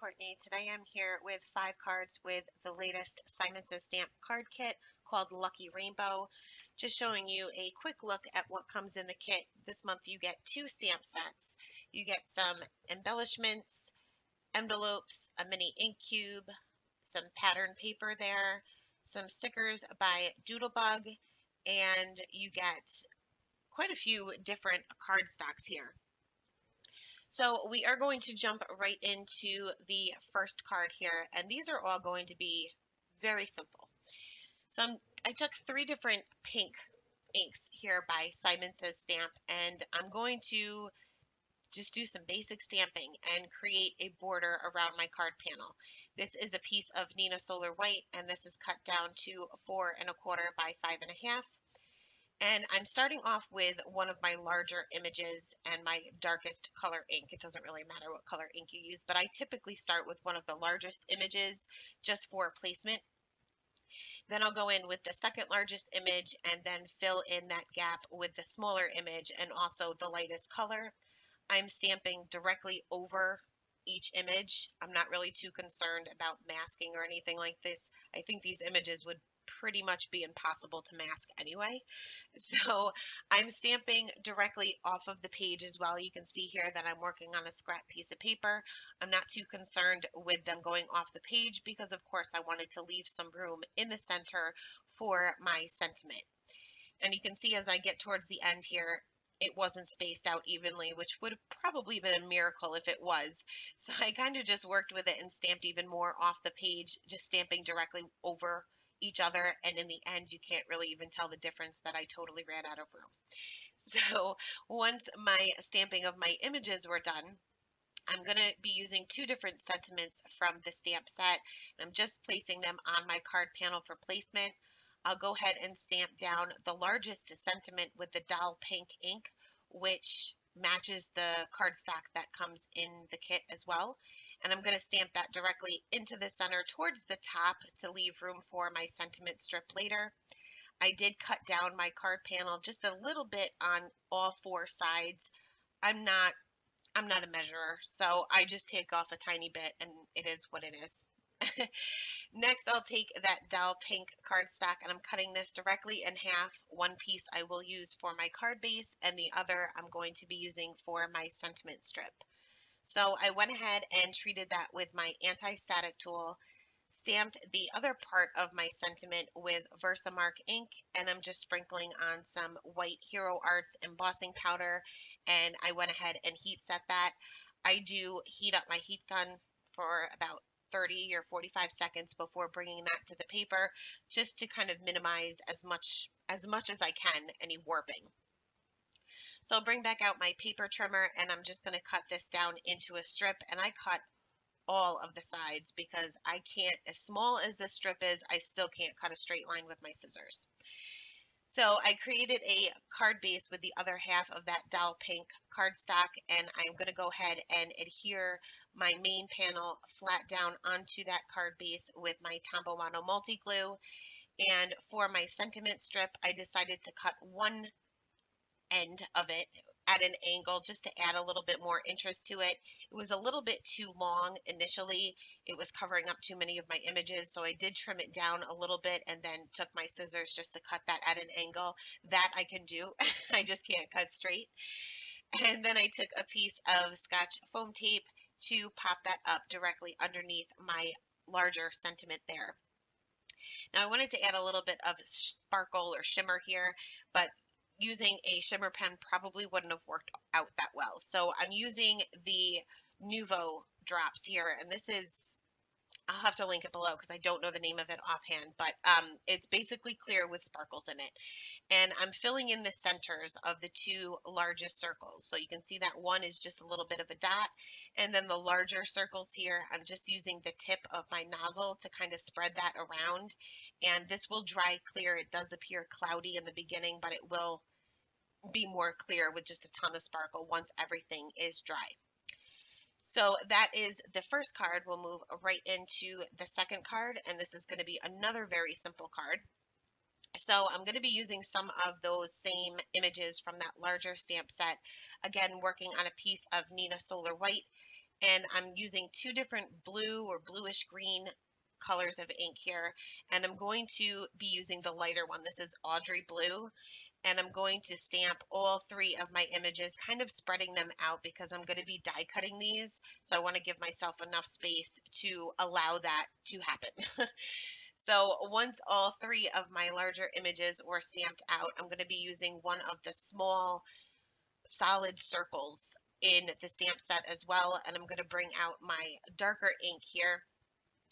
Courtney. Today I'm here with 5 cards with the latest Simon Says Stamp card kit called Lucky Rainbow. Just showing you a quick look at what comes in the kit. This month you get 2 stamp sets. You get some embellishments, envelopes, a mini ink cube, some pattern paper there, some stickers by Doodlebug, and you get quite a few different cardstocks here. So we are going to jump right into the first card here, and these are all going to be very simple. So I took 3 different pink inks here by Simon Says Stamp, and I'm going to just do some basic stamping and create a border around my card panel. This is a piece of Nina Solar White, and this is cut down to 4 1/4 by 5 1/2. And I'm starting off with one of my larger images and my darkest color ink. It doesn't really matter what color ink you use, but I typically start with one of the largest images just for placement. Then I'll go in with the second largest image and then fill in that gap with the smaller image and also the lightest color. I'm stamping directly over each image. I'm not really too concerned about masking or anything like this. I think these images would pretty much be impossible to mask anyway. So I'm stamping directly off of the page as well. You can see here that I'm working on a scrap piece of paper. I'm not too concerned with them going off the page because of course I wanted to leave some room in the center for my sentiment. And you can see as I get towards the end here, it wasn't spaced out evenly, which would have probably been a miracle if it was. So I kind of just worked with it and stamped even more off the page, just stamping directly over each other. And in the end, you can't really even tell the difference that I totally ran out of room. So once my stamping of my images were done, I'm going to be using 2 different sentiments from the stamp set. I'm just placing them on my card panel for placement. I'll go ahead and stamp down the largest sentiment with the Doll Pink ink, which matches the cardstock that comes in the kit as well. And I'm going to stamp that directly into the center towards the top to leave room for my sentiment strip later. I did cut down my card panel just a little bit on all 4 sides. I'm not a measurer, so I just take off a tiny bit and it is what it is. Next, I'll take that Doll Pink cardstock and I'm cutting this directly in half. One piece I will use for my card base and the other I'm going to be using for my sentiment strip. So I went ahead and treated that with my anti-static tool, stamped the other part of my sentiment with Versamark ink, and I'm just sprinkling on some white Hero Arts embossing powder, and I went ahead and heat set that. I do heat up my heat gun for about 30 or 45 seconds before bringing that to the paper, just to kind of minimize as much as I can any warping. So I'll bring back out my paper trimmer and I'm just going to cut this down into a strip, and I cut all of the sides because I can't, as small as this strip is, I still can't cut a straight line with my scissors. So I created a card base with the other half of that Doll Pink cardstock, and I'm going to go ahead and adhere my main panel flat down onto that card base with my Tombow Mono multi glue. And for my sentiment strip, I decided to cut one end of it at an angle just to add a little bit more interest to it. It was a little bit too long initially. It was covering up too many of my images, so I did trim it down a little bit and then took my scissors just to cut that at an angle. That I can do. I just can't cut straight. And then I took a piece of Scotch foam tape to pop that up directly underneath my larger sentiment there. Now I wanted to add a little bit of sparkle or shimmer here, but using a shimmer pen probably wouldn't have worked out that well. So I'm using the Nouveau Drops here, and this is, I'll have to link it below because I don't know the name of it offhand, but it's basically clear with sparkles in it. And I'm filling in the centers of the 2 largest circles. So you can see that one is just a little bit of a dot, and then the larger circles here, I'm just using the tip of my nozzle to kind of spread that around. And this will dry clear. It does appear cloudy in the beginning, but it will be more clear with just a ton of sparkle once everything is dry. So that is the first card. We'll move right into the second card, and this is going to be another very simple card. So I'm going to be using some of those same images from that larger stamp set, again working on a piece of Nina Solar White, and I'm using two different blue or bluish green colors of ink here, and I'm going to be using the lighter one. This is Audrey Blue, and I'm going to stamp all three of my images, kind of spreading them out because I'm going to be die cutting these, so I want to give myself enough space to allow that to happen. So once all three of my larger images were stamped out, I'm going to be using one of the small solid circles in the stamp set as well, and I'm going to bring out my darker ink here,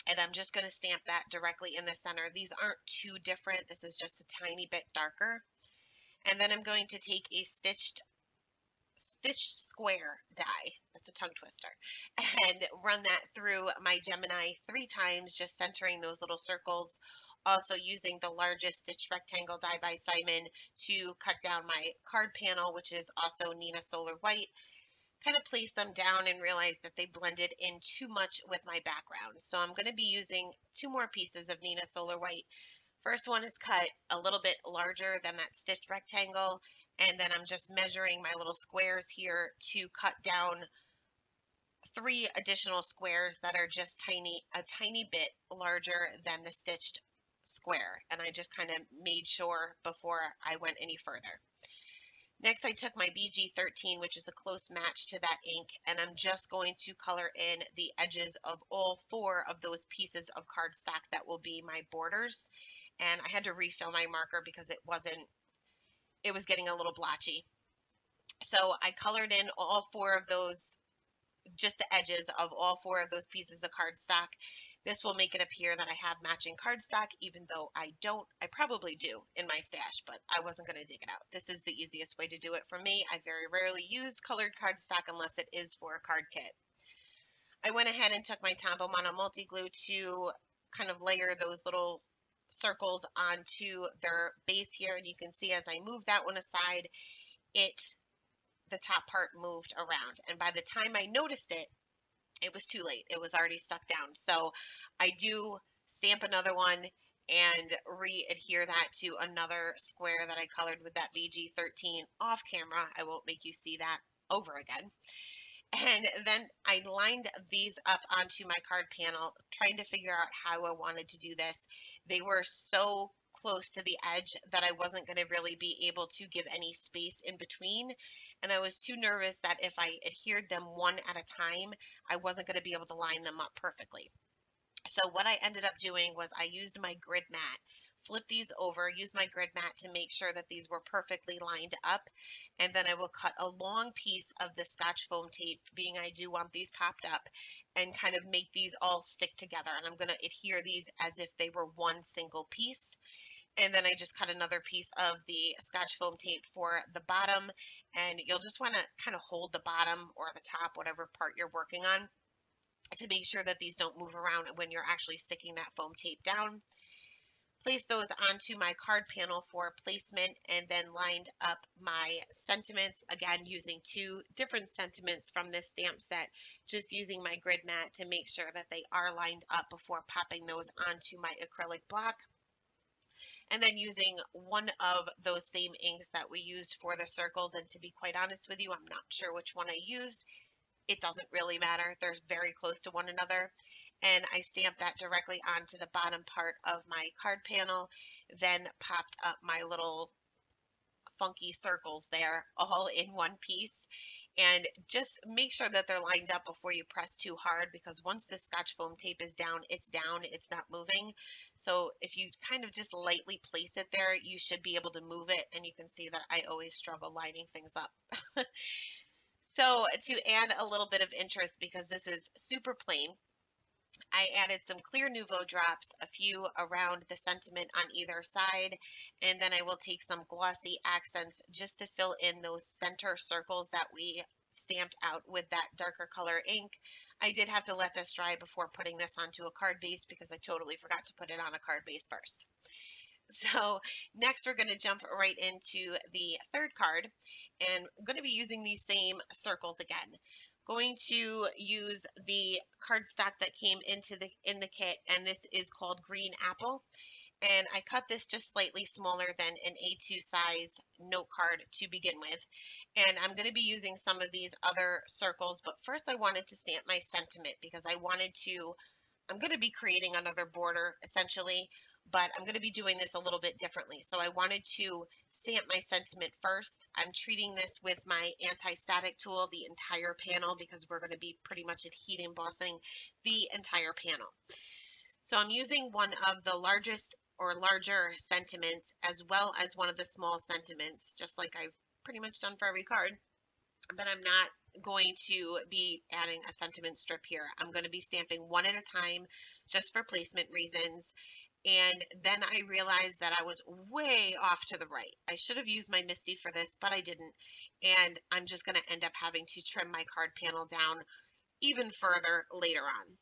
and I'm just going to stamp that directly in the center. These aren't too different. This is just a tiny bit darker. And then I'm going to take a stitched square die, that's a tongue twister, and run that through my Gemini 3 times, just centering those little circles. Also using the largest stitched rectangle die by Simon to cut down my card panel, which is also Nina Solar White. Kind of place them down and realize that they blended in too much with my background. So I'm going to be using 2 more pieces of Nina Solar White. First one is cut a little bit larger than that stitched rectangle, and then I'm just measuring my little squares here to cut down 3 additional squares that are just a tiny bit larger than the stitched square. And I just kind of made sure before I went any further. Next, I took my BG13, which is a close match to that ink, and I'm just going to color in the edges of all 4 of those pieces of cardstock that will be my borders. And I had to refill my marker because it was getting a little blotchy. So I colored in all 4 of those, just the edges of all 4 of those pieces of cardstock. This will make it appear that I have matching cardstock, even though I don't. I probably do in my stash, but I wasn't going to dig it out. This is the easiest way to do it for me. I very rarely use colored cardstock unless it is for a card kit. I went ahead and took my Tombow Mono Multi Glue to kind of layer those little circles onto their base here, and you can see as I move that one aside, the top part moved around, and by the time I noticed it, it was too late. It was already stuck down. So I do stamp another one and re-adhere that to another square that I colored with that BG13 off camera. I won't make you see that over again. And then I lined these up onto my card panel, trying to figure out how I wanted to do this. They were so close to the edge that I wasn't going to really be able to give any space in between. And I was too nervous that if I adhered them one at a time, I wasn't going to be able to line them up perfectly. So what I ended up doing was I used my grid mat, flip these over, use my grid mat to make sure that these were perfectly lined up, and then I will cut a long piece of the Scotch foam tape, being I do want these popped up, and kind of make these all stick together. And I'm going to adhere these as if they were one single piece. And then I just cut another piece of the Scotch foam tape for the bottom, and you'll just want to kind of hold the bottom or the top, whatever part you're working on, to make sure that these don't move around when you're actually sticking that foam tape down. Place those onto my card panel for placement, and then lined up my sentiments, again using 2 different sentiments from this stamp set, just using my grid mat to make sure that they are lined up before popping those onto my acrylic block. And then using one of those same inks that we used for the circles, and to be quite honest with you, I'm not sure which one I used. It doesn't really matter. They're very close to one another. And I stamped that directly onto the bottom part of my card panel, then popped up my little funky circles there all in one piece. And just make sure that they're lined up before you press too hard, because once the Scotch foam tape is down, it's not moving. So if you kind of just lightly place it there, you should be able to move it. And you can see that I always struggle lining things up. So to add a little bit of interest, because this is super plain, I added some clear Nouveau Drops, a few around the sentiment on either side, and then I will take some glossy accents just to fill in those center circles that we stamped out with that darker color ink. I did have to let this dry before putting this onto a card base because I totally forgot to put it on a card base first. So next we're going to jump right into the third card, and I'm going to be using these same circles again. Going to use the cardstock that came in the kit, and this is called Green Apple. And I cut this just slightly smaller than an A2 size note card to begin with. And I'm going to be using some of these other circles, but first I wanted to stamp my sentiment because I'm going to be creating another border essentially, but I'm going to be doing this a little bit differently. So I wanted to stamp my sentiment first. I'm treating this with my anti-static tool, the entire panel, because we're going to be pretty much heat embossing the entire panel. So I'm using one of the largest or larger sentiments as well as one of the small sentiments, just like I've pretty much done for every card, but I'm not going to be adding a sentiment strip here. I'm going to be stamping one at a time just for placement reasons. And then I realized that I was way off to the right. I should have used my Misty for this, but I didn't. And I'm just going to end up having to trim my card panel down even further later on.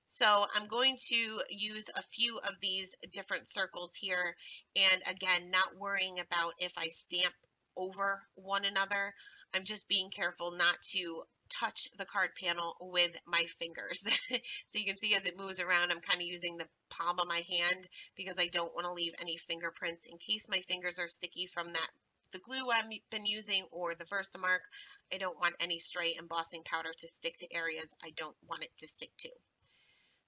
So I'm going to use a few of these different circles here. And again, not worrying about if I stamp over one another. I'm just being careful not to touch the card panel with my fingers. So you can see as it moves around, I'm kind of using the palm of my hand because I don't want to leave any fingerprints in case my fingers are sticky from the glue I've been using or the Versamark. I don't want any stray embossing powder to stick to areas I don't want it to stick to.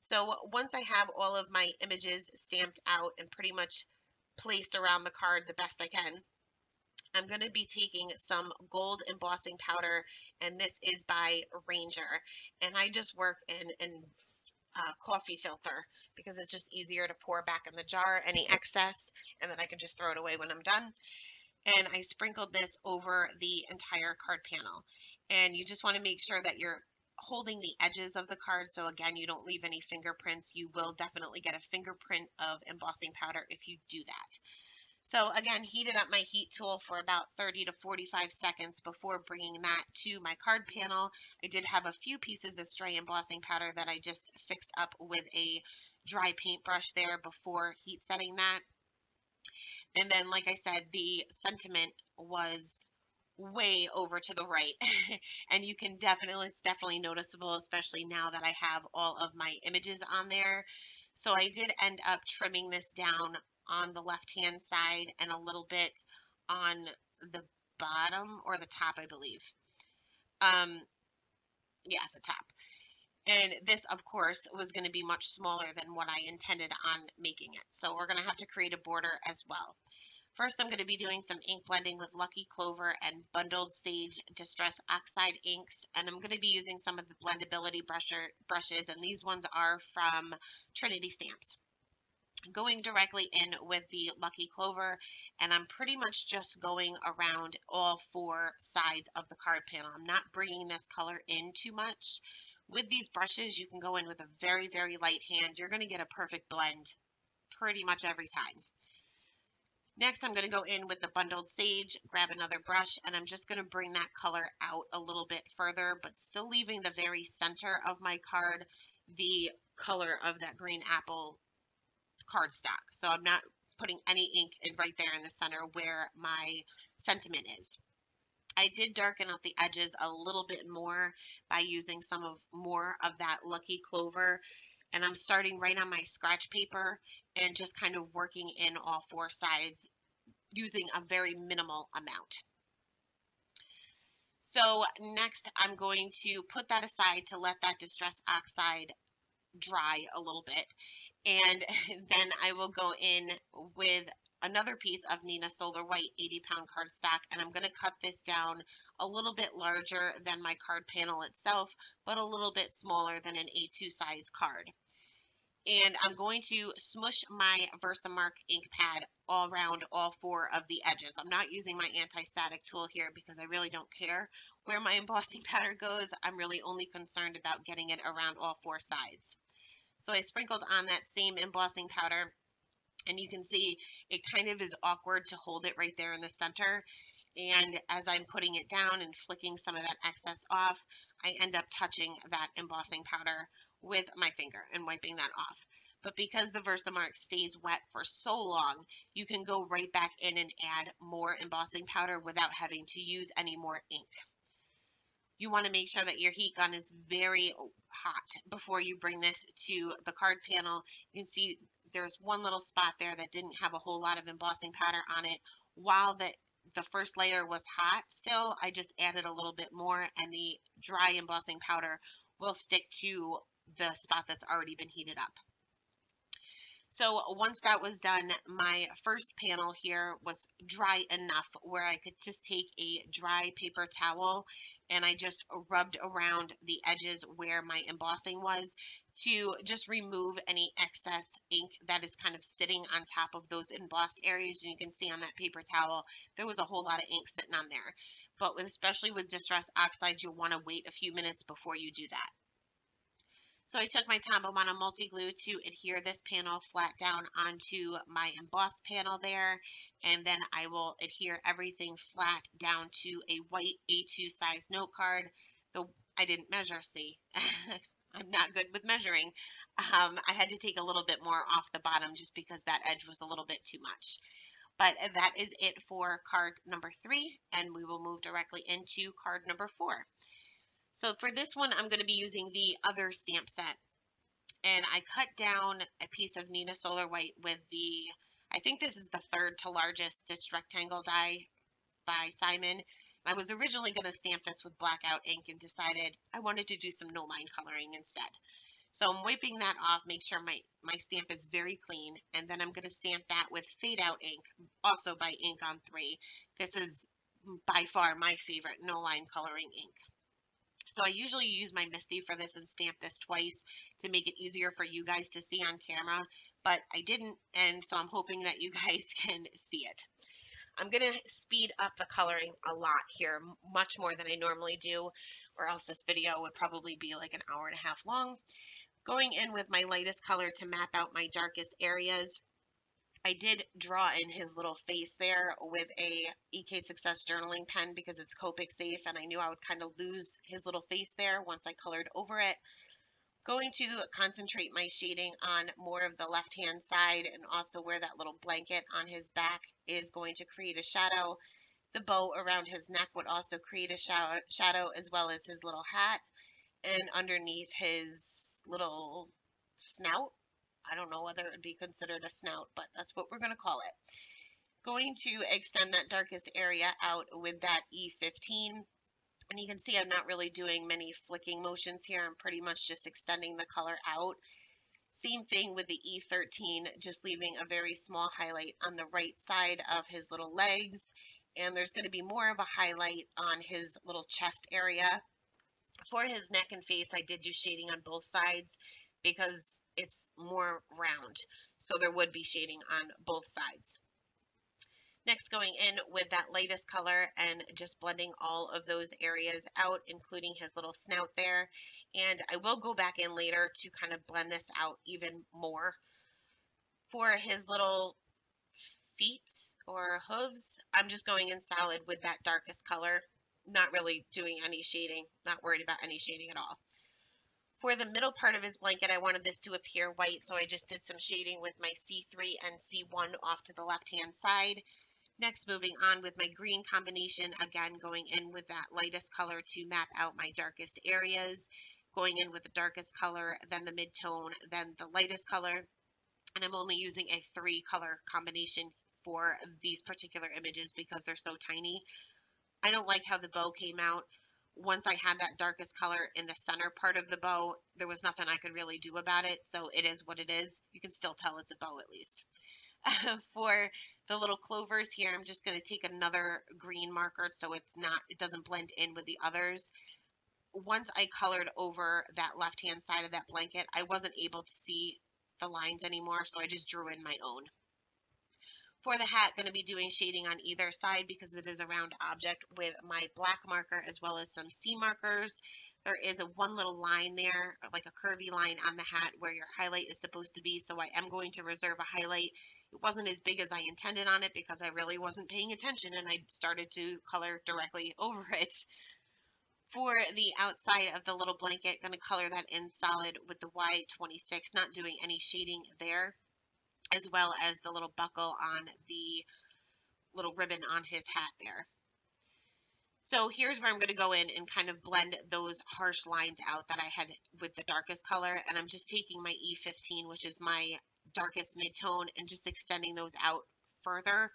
So once I have all of my images stamped out and pretty much placed around the card the best I can, I'm going to be taking some gold embossing powder, and this is by Ranger. And I just work in coffee filter because it's just easier to pour back in the jar any excess, and then I can just throw it away when I'm done. And I sprinkled this over the entire card panel. And you just want to make sure that you're holding the edges of the card. So again, you don't leave any fingerprints. You will definitely get a fingerprint of embossing powder if you do that. So again, heated up my heat tool for about 30 to 45 seconds before bringing that to my card panel. I did have a few pieces of stray embossing powder that I just fixed up with a dry paintbrush there before heat setting that. And then, like I said, the sentiment was way over to the right. And you can it's definitely noticeable, especially now that I have all of my images on there. So I did end up trimming this down on the left-hand side and a little bit on the bottom or the top, I believe. Yeah, the top. And this, of course, was going to be much smaller than what I intended on making it. So we're going to have to create a border as well. First, I'm going to be doing some ink blending with Lucky Clover and Bundled Sage Distress Oxide inks, and I'm going to be using some of the blendability brushes, and these ones are from Trinity Stamps. Going directly in with the Lucky Clover, and I'm pretty much just going around all four sides of the card panel. I'm not bringing this color in too much. With these brushes, you can go in with a very, very light hand. You're going to get a perfect blend pretty much every time. Next, I'm going to go in with the Bundled Sage, grab another brush, and I'm just going to bring that color out a little bit further, but still leaving the very center of my card the color of that green apple cardstock. So I'm not putting any ink in right there in the center where my sentiment is. I did darken up the edges a little bit more by using more of that Lucky Clover, and I'm starting right on my scratch paper and just kind of working in all four sides using a very minimal amount. So next I'm going to put that aside to let that Distress Oxide dry a little bit, and then I will go in with another piece of Nina Solar White 80-pound cardstock, and I'm going to cut this down a little bit larger than my card panel itself, but a little bit smaller than an A2 size card. And I'm going to smush my Versamark ink pad all around all four of the edges. I'm not using my anti-static tool here because I really don't care where my embossing powder goes. I'm really only concerned about getting it around all four sides. So I sprinkled on that same embossing powder, and you can see it kind of is awkward to hold it right there in the center. And as I'm putting it down and flicking some of that excess off, I end up touching that embossing powder with my finger and wiping that off. But because the Versamark stays wet for so long, you can go right back in and add more embossing powder without having to use any more ink. You want to make sure that your heat gun is very hot before you bring this to the card panel. You can see there's one little spot there that didn't have a whole lot of embossing powder on it. While the first layer was hot still, I just added a little bit more, and the dry embossing powder will stick to the spot that's already been heated up. So once that was done, my first panel here was dry enough where I could just take a dry paper towel and I just rubbed around the edges where my embossing was to just remove any excess ink that is kind of sitting on top of those embossed areas. And you can see on that paper towel, there was a whole lot of ink sitting on there. But especially with distress oxides, you'll want to wait a few minutes before you do that. So I took my Tombow multi-glue to adhere this panel flat down onto my embossed panel there, and then I will adhere everything flat down to a white A2 size note card. I didn't measure, see. I'm not good with measuring. I had to take a little bit more off the bottom just because that edge was a little bit too much. But that is it for card number 3, and we will move directly into card number 4. So for this one, I'm going to be using the other stamp set. And I cut down a piece of Neenah Solar White with I think this is the third to largest stitched rectangle die by Simon. I was originally going to stamp this with blackout ink and decided I wanted to do some no line coloring instead. So I'm wiping that off, make sure my stamp is very clean, and then I'm going to stamp that with fade out ink, also by Ink on 3. This is by far my favorite no line coloring ink. So I usually use my Misty for this and stamp this twice to make it easier for you guys to see on camera, but I didn't, and so I'm hoping that you guys can see it. I'm going to speed up the coloring a lot here, much more than I normally do, or else this video would probably be like an hour and a half long. Going in with my lightest color to map out my darkest areas. I did draw in his little face there with a EK Success journaling pen because it's Copic safe, and I knew I would kind of lose his little face there once I colored over it. Going to concentrate my shading on more of the left-hand side and also where that little blanket on his back is going to create a shadow. The bow around his neck would also create a shadow as well as his little hat, and underneath his little snout. I don't know whether it would be considered a snout, but that's what we're going to call it. Going to extend that darkest area out with that E15. And you can see I'm not really doing many flicking motions here. I'm pretty much just extending the color out. Same thing with the E13, just leaving a very small highlight on the right side of his little legs. And there's going to be more of a highlight on his little chest area. For his neck and face, I did do shading on both sides because it's more round. So there would be shading on both sides. Next, going in with that lightest color and just blending all of those areas out, including his little snout there. And I will go back in later to kind of blend this out even more. For his little feet or hooves, I'm just going in solid with that darkest color, not really doing any shading, not worried about any shading at all. For the middle part of his blanket, I wanted this to appear white, so I just did some shading with my C3 and C1 off to the left-hand side. Next, moving on with my green combination, again going in with that lightest color to map out my darkest areas, going in with the darkest color, then the mid-tone, then the lightest color, and I'm only using a 3-color combination for these particular images because they're so tiny. I don't like how the bow came out. Once I had that darkest color in the center part of the bow, there was nothing I could really do about it, so it is what it is. You can still tell it's a bow at least. For the little clovers here, I'm just going to take another green marker so it doesn't blend in with the others. Once I colored over that left-hand side of that blanket, I wasn't able to see the lines anymore, so I just drew in my own. For the hat, going to be doing shading on either side because it is a round object with my black marker as well as some C markers. There is one little line there, like a curvy line on the hat where your highlight is supposed to be, so I am going to reserve a highlight. It wasn't as big as I intended on it because I really wasn't paying attention and I started to color directly over it. For the outside of the little blanket, going to color that in solid with the Y26, not doing any shading there, as well as the little buckle on the little ribbon on his hat there. So here's where I'm going to go in and kind of blend those harsh lines out that I had with the darkest color, and I'm just taking my E15, which is my darkest mid-tone and just extending those out further,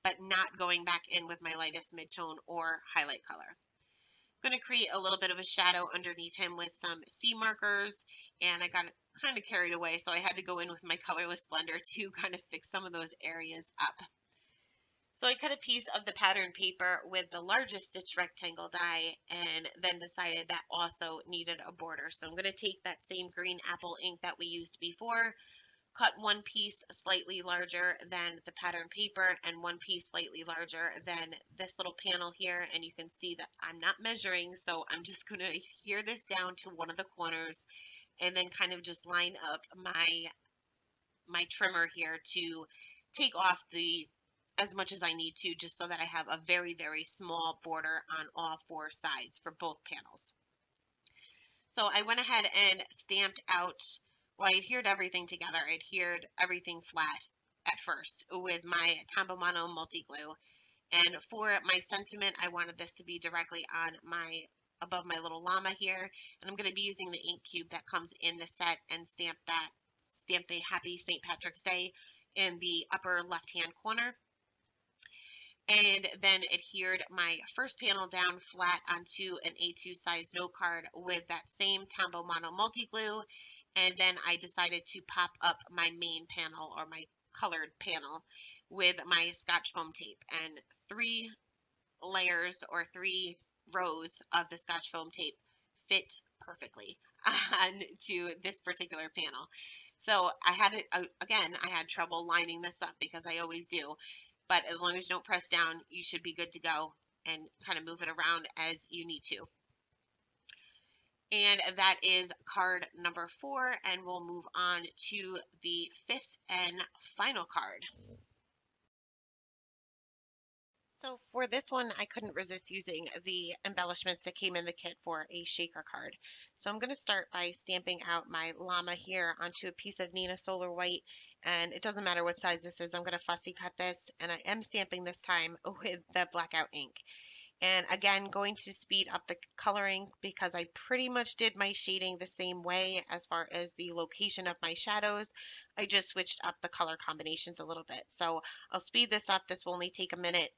but not going back in with my lightest mid-tone or highlight color. I'm going to create a little bit of a shadow underneath him with some C markers, and I got kind of carried away, so I had to go in with my colorless blender to kind of fix some of those areas up. So I cut a piece of the pattern paper with the largest stitch rectangle die and then decided that also needed a border. So I'm going to take that same green apple ink that we used before, cut one piece slightly larger than the pattern paper and one piece slightly larger than this little panel here. And you can see that I'm not measuring, so I'm just going to adhere this down to one of the corners and then kind of just line up my trimmer here to take off as much as I need to, just so that I have a very, very small border on all four sides for both panels. So I went ahead and stamped out, well, I adhered everything together. I adhered everything flat at first with my Tombow Mono multi-glue. And for my sentiment, I wanted this to be directly on above my little llama here. And I'm going to be using the ink cube that comes in the set and stamp the Happy St. Patrick's Day in the upper left-hand corner. And then adhered my first panel down flat onto an A2 size note card with that same Tombow Mono multi-glue. And then I decided to pop up my main panel, or my colored panel, with my Scotch foam tape. And 3 layers or 3 rows of the Scotch foam tape fit perfectly onto this particular panel. So I had trouble lining this up, because I always do. But as long as you don't press down, you should be good to go and kind of move it around as you need to. And that is card number 4, and we'll move on to the 5th and final card. So for this one, I couldn't resist using the embellishments that came in the kit for a shaker card. So I'm going to start by stamping out my llama here onto a piece of Nina Solar White. And it doesn't matter what size this is, I'm going to fussy cut this. And I am stamping this time with the blackout ink. And again, going to speed up the coloring, because I pretty much did my shading the same way as far as the location of my shadows. I just switched up the color combinations a little bit. So I'll speed this up. This will only take a minute.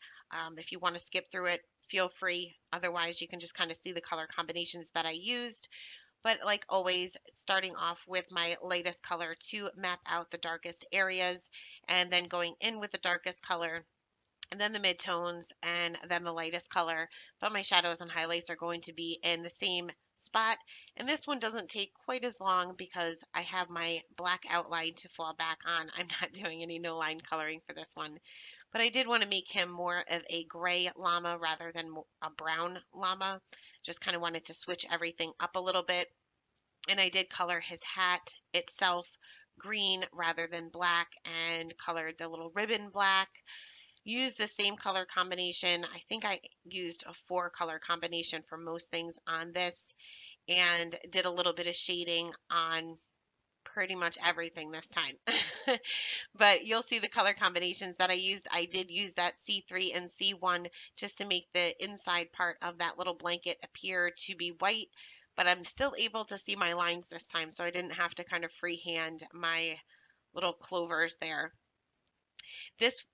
If you want to skip through it, feel free. Otherwise, you can just kind of see the color combinations that I used. But like always, starting off with my lightest color to map out the darkest areas, and then going in with the darkest color, and then the midtones, and then the lightest color. But my shadows and highlights are going to be in the same spot. And this one doesn't take quite as long because I have my black outline to fall back on. I'm not doing any no line coloring for this one. But I did want to make him more of a gray llama rather than a brown llama. Just kind of wanted to switch everything up a little bit. And I did color his hat itself green rather than black, and colored the little ribbon black. Use the same color combination. I think I used a 4-color combination for most things on this, and did a little bit of shading on pretty much everything this time. But you'll see the color combinations that I used. I did use that C3 and C1 just to make the inside part of that little blanket appear to be white, but I'm still able to see my lines this time, so I didn't have to kind of freehand my little clovers there.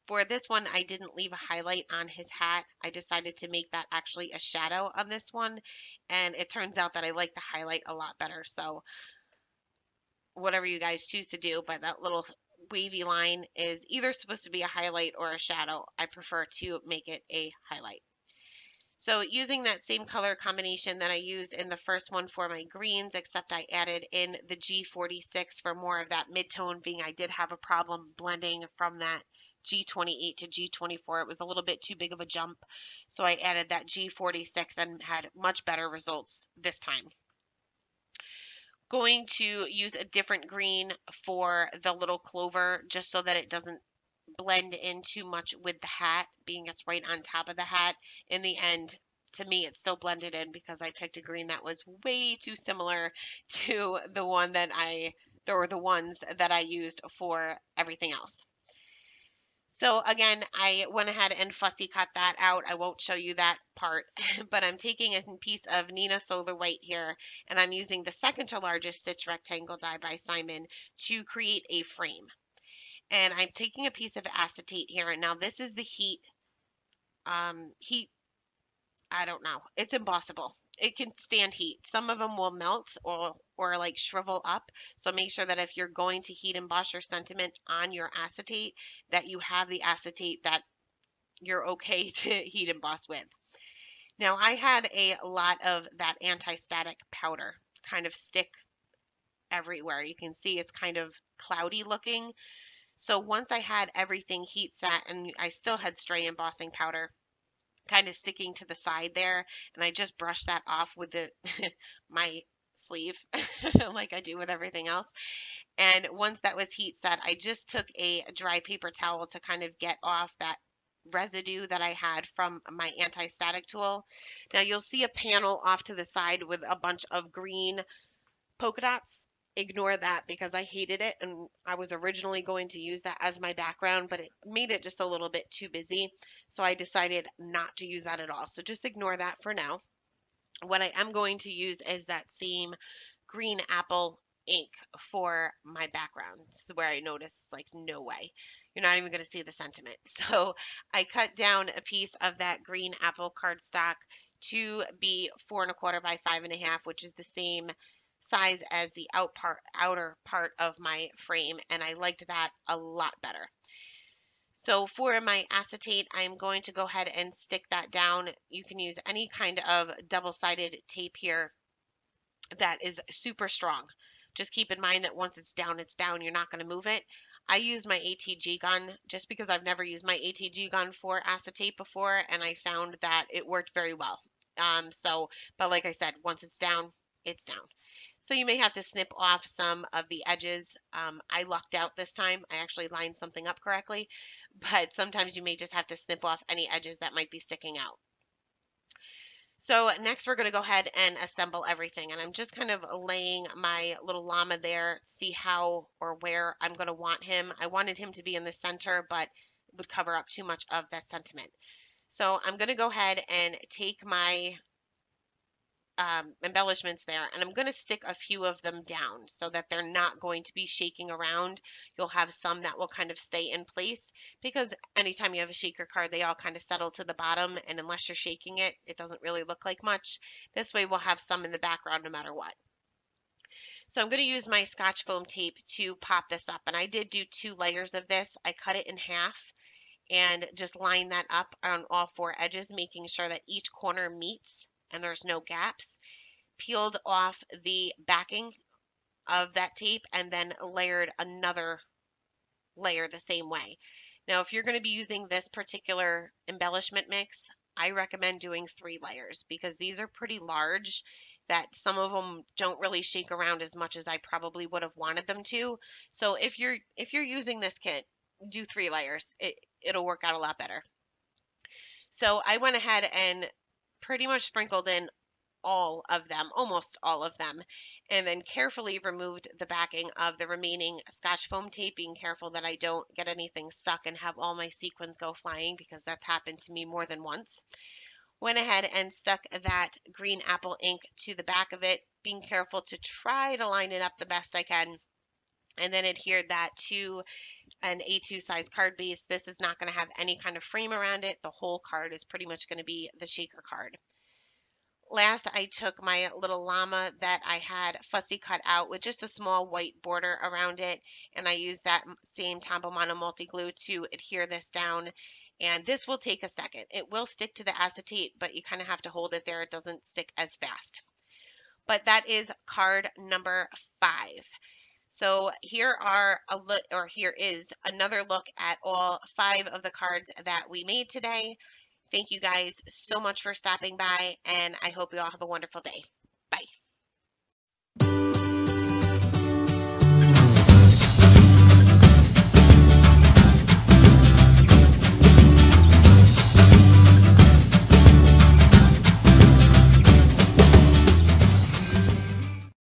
For this one, I didn't leave a highlight on his hat. I decided to make that actually a shadow on this one, and it turns out that I like the highlight a lot better. So whatever you guys choose to do, but that little wavy line is either supposed to be a highlight or a shadow. I prefer to make it a highlight. So using that same color combination that I used in the first one for my greens, except I added in the G46 for more of that mid-tone, being I did have a problem blending from that G28 to G24. It was a little bit too big of a jump, so I added that G46 and had much better results this time. Going to use a different green for the little clover, just so that it doesn't blend in too much with the hat, being it's right on top of the hat. In the end, to me, it's still blended in because I picked a green that was way too similar to the one that the ones that I used for everything else. So again, I went ahead and fussy cut that out. I won't show you that part, but I'm taking a piece of Nina Solar White here, and I'm using the second to largest stitch rectangle die by Simon to create a frame. And I'm taking a piece of acetate here. And now this is the heat. Heat, I don't know. It's impossible. It can stand heat. Some of them will melt or like shrivel up. So make sure that if you're going to heat emboss your sentiment on your acetate, that you have the acetate that you're okay to heat emboss with. Now I had a lot of that anti-static powder kind of stick everywhere. You can see it's kind of cloudy looking. So once I had everything heat set and I still had stray embossing powder kind of sticking to the side there, and I just brushed that off with the my sleeve like I do with everything else. And once that was heat set, I just took a dry paper towel to kind of get off that residue that I had from my anti-static tool. Now you'll see a panel off to the side with a bunch of green polka dots. Ignore that because I hated it and I was originally going to use that as my background, but it made it just a little bit too busy. So I decided not to use that at all. So just ignore that for now. What I am going to use is that same green apple ink for my background. This is where I noticed like no way. You're not even going to see the sentiment. So I cut down a piece of that green apple cardstock to be 4¼ by 5½, which is the same size as the outer part of my frame, and I liked that a lot better. So for my acetate, I'm going to go ahead and stick that down. You can use any kind of double-sided tape here that is super strong. Just keep in mind that once it's down, it's down. You're not going to move it. I use my ATG gun just because I've never used my ATG gun for acetate before, and I found that it worked very well. But like I said, once it's down, it's down. So you may have to snip off some of the edges. I lucked out this time. I actually lined something up correctly, but sometimes you may just have to snip off any edges that might be sticking out. So next we're going to go ahead and assemble everything, and I'm just kind of laying my little llama there, see how or where I'm going to want him. I wanted him to be in the center, but it would cover up too much of that sentiment. So I'm going to go ahead and take my embellishments there, and I'm going to stick a few of them down so that they're not going to be shaking around. You'll have some that will kind of stay in place because anytime you have a shaker card, they all kind of settle to the bottom, and unless you're shaking it, it doesn't really look like much. This way we'll have some in the background no matter what. So I'm going to use my Scotch foam tape to pop this up, and I did do 2 layers of this. I cut it in half and just line that up on all 4 edges, making sure that each corner meets and there's no gaps. Peeled off the backing of that tape and then layered another layer the same way. Now, if you're going to be using this particular embellishment mix, I recommend doing 3 layers because these are pretty large that some of them don't really shake around as much as I probably would have wanted them to. So if you're using this kit, do 3 layers. It'll work out a lot better. So I went ahead and pretty much sprinkled in all of them, almost all of them, and then carefully removed the backing of the remaining Scotch foam tape, being careful that I don't get anything stuck and have all my sequins go flying because that's happened to me more than once. Went ahead and stuck that green apple ink to the back of it, being careful to try to line it up the best I can, and then adhered that to an A2 size card base. This is not going to have any kind of frame around it. The whole card is pretty much going to be the shaker card. Last, I took my little llama that I had fussy cut out with just a small white border around it, and I used that same Tombow Mono multi-glue to adhere this down. And this will take a second. It will stick to the acetate, but you kind of have to hold it there. It doesn't stick as fast. But that is card number 5. So here is another look at all 5 of the cards that we made today. Thank you guys so much for stopping by, and I hope you all have a wonderful day.